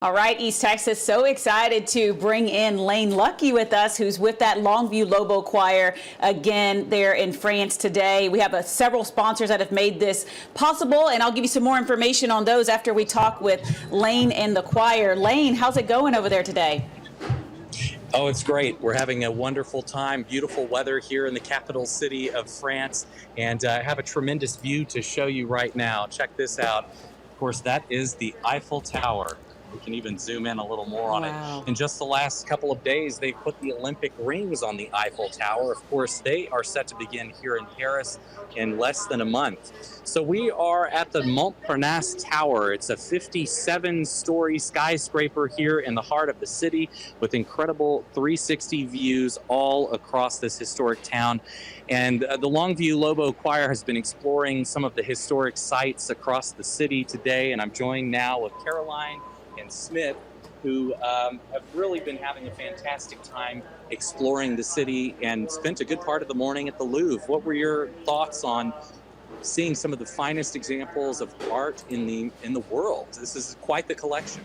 All right, East Texas, so excited to bring in Lane Luckie with us, who's with that Longview Lobo Choir again there in France today. We have several sponsors that have made this possible, and I'll give you some more information on those after we talk with Lane and the choir. Lane, how's it going over there today? Oh, it's great. We're having a wonderful time, beautiful weather here in the capital city of France, and I have a tremendous view to show you right now. Check this out. Of course, that is the Eiffel Tower. We can even zoom in a little more on it. In just the last couple of days, they've put the Olympic rings on the Eiffel Tower. Of course, they are set to begin here in Paris in less than a month. So we are at the Montparnasse Tower. It's a 57-story skyscraper here in the heart of the city with incredible 360 views all across this historic town. And the Longview Lobo Choir has been exploring some of the historic sites across the city today. And I'm joined now with Caroline and Smith, who have really been having a fantastic time exploring the city and spent a good part of the morning at the Louvre. What were your thoughts on seeing some of the finest examples of art in the world? This is quite the collection.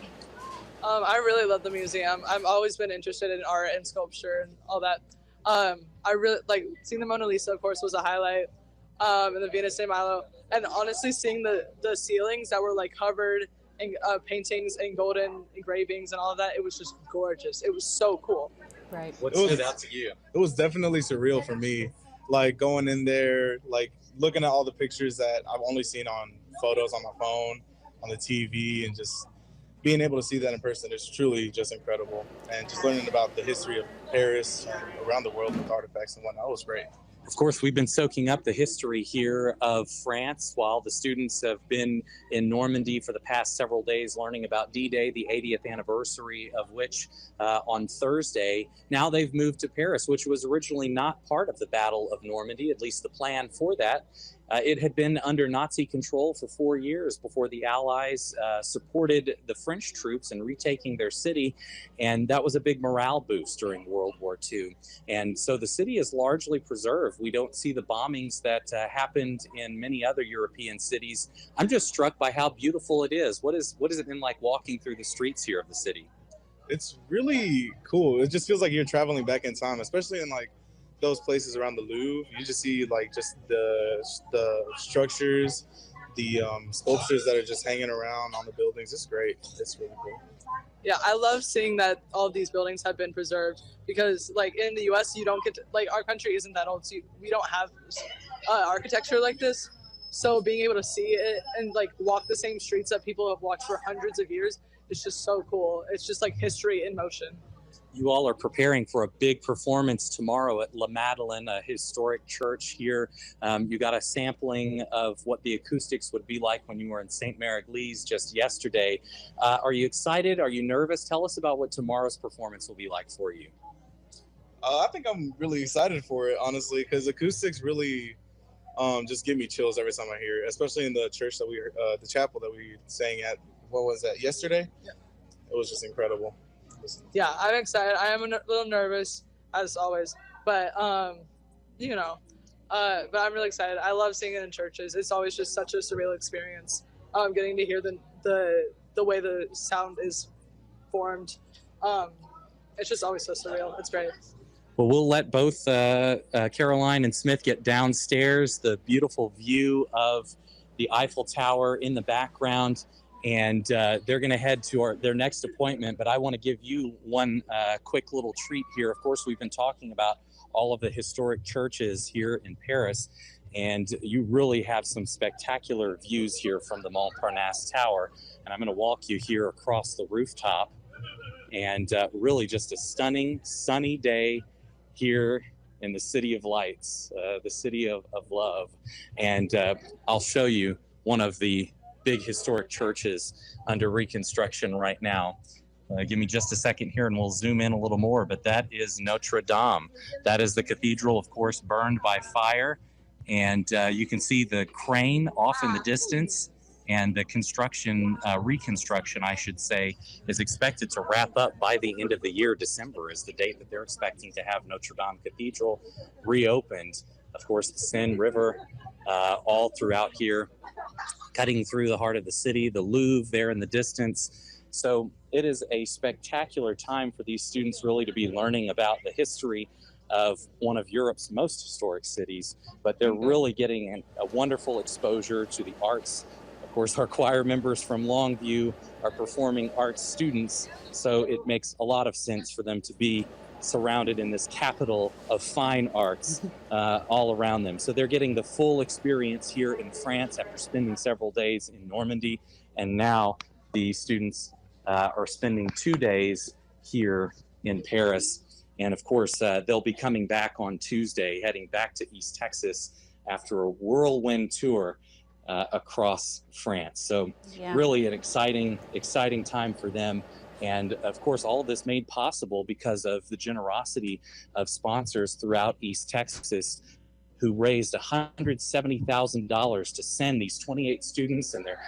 I really love the museum. I've always been interested in art and sculpture and all that. I really like seeing the Mona Lisa, of course, was a highlight, and the Venus de Milo, and honestly seeing the ceilings that were like covered and paintings and golden engravings and all of that. It was just gorgeous. It was so cool. Right. What stood out to you? It was definitely surreal for me. Like going in there, like looking at all the pictures that I've only seen on photos on my phone, on the TV, and just being able to see that in person is truly just incredible. And just learning about the history of Paris and around the world with artifacts and whatnot was great. Of course, we've been soaking up the history here of France while the students have been in Normandy for the past several days learning about D-Day, the 80th anniversary of which on Thursday. Now they've moved to Paris, which was originally not part of the Battle of Normandy, at least the plan for that. It had been under Nazi control for 4 years before the Allies supported the French troops in retaking their city, and that was a big morale boost during World War II. And so the city is largely preserved. We don't see the bombings that happened in many other European cities. I'm just struck by how beautiful it is. What has it been like walking through the streets here of the city? It's really cool. It just feels like you're traveling back in time, especially in like those places around the Louvre. You just see like just the structures, the sculptures that are just hanging around on the buildings. It's great. It's really cool. Yeah, I love seeing that all of these buildings have been preserved because like in the US, you don't get to, like our country isn't that old, so we don't have architecture like this. So being able to see it and like walk the same streets that people have walked for hundreds of years is just so cool. It's just like history in motion. You all are preparing for a big performance tomorrow at La Madeleine, a historic church here. You got a sampling of what the acoustics would be like when you were in St. Mary-Église just yesterday. Are you excited? Are you nervous? Tell us about what tomorrow's performance will be like for you. I think I'm really excited for it, honestly, because acoustics really just give me chills every time I hear it, especially in the church that the chapel that we sang at, what was that, yesterday? Yeah. It was just incredible. Yeah, I'm excited. I am a little nervous, as always, but but I'm really excited. I love singing in churches. It's always just such a surreal experience. Getting to hear the way the sound is formed. It's just always so surreal. It's great. Well, we'll let both Caroline and Smith get downstairs. The beautiful view of the Eiffel Tower in the background. And they're going to head to their next appointment. But I want to give you one quick little treat here. Of course, we've been talking about all of the historic churches here in Paris. And you really have some spectacular views here from the Montparnasse Tower. And I'm going to walk you here across the rooftop. And really just a stunning, sunny day here in the City of Lights, the City of Love. And I'll show you one of the big historic churches under reconstruction right now. Give me just a second here and we'll zoom in a little more, but that is Notre Dame. That is the cathedral, of course, burned by fire. And you can see the crane off in the distance, and the reconstruction, I should say, is expected to wrap up by the end of the year. December is the date that they're expecting to have Notre Dame Cathedral reopened. Of course, the Seine River all throughout here, cutting through the heart of the city, the Louvre there in the distance. So it is a spectacular time for these students really to be learning about the history of one of Europe's most historic cities, but they're really getting a wonderful exposure to the arts. Of course, our choir members from Longview are performing arts students, so it makes a lot of sense for them to be surrounded in this capital of fine arts all around them. So they're getting the full experience here in France after spending several days in Normandy, and now the students are spending 2 days here in Paris. And of course, they'll be coming back on Tuesday, heading back to East Texas after a whirlwind tour across France. So really an exciting time for them. And of course, all of this made possible because of the generosity of sponsors throughout East Texas who raised $170,000 to send these 28 students and their